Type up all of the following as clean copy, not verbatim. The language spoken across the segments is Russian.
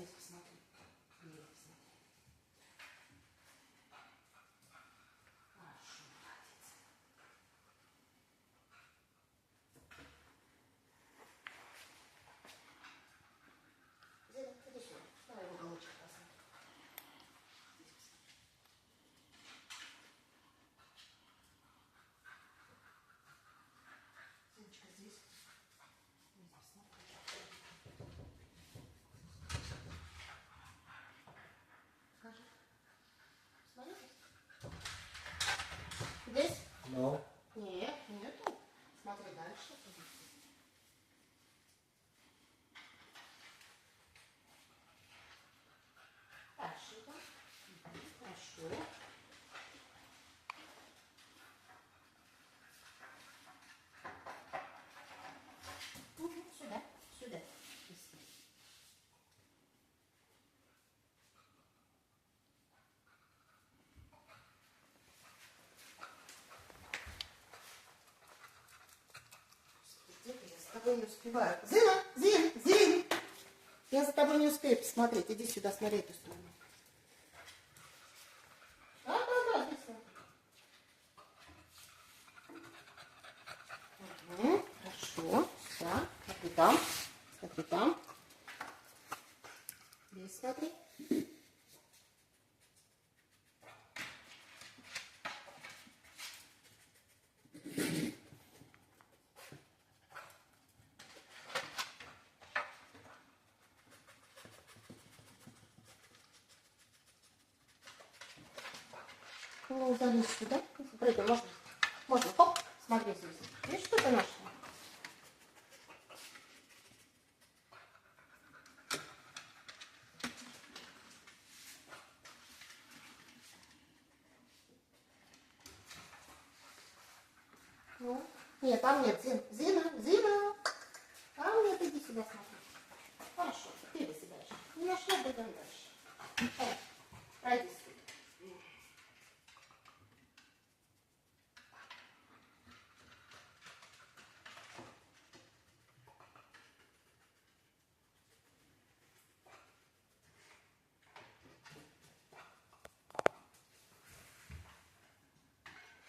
здесь посмотри. Вверх смотри. Хорошо, молодец. Зина, иди сюда. Давай в уголочек посмотрим. Зиночка, здесь. Скажи. Смотри. Здесь? No. Нет, нету. Смотри дальше. Дальше. Хорошо. Сюда, сюда. Где-то я с тобой не успеваю. Зина, Зин. Я за тобой не успею посмотреть. Иди сюда, смотри эту сторону. Да, здесь смотри. Угу, хорошо. Да, смотри там. Здесь смотри. Ну, залезь сюда. Прыгай, можно. Хоп, смотри здесь. Видишь, что ты нашла? Ну, нет, там нет, Зина. Там нет, иди сюда смотри. Хорошо, ты выседаешь. Не нашла, бегом дальше. Пройди сюда.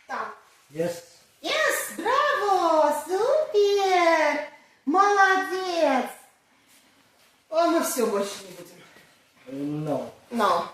Там. Yes. Yes, браво, супер, молодец. О, мы все больше не будем. No. Но.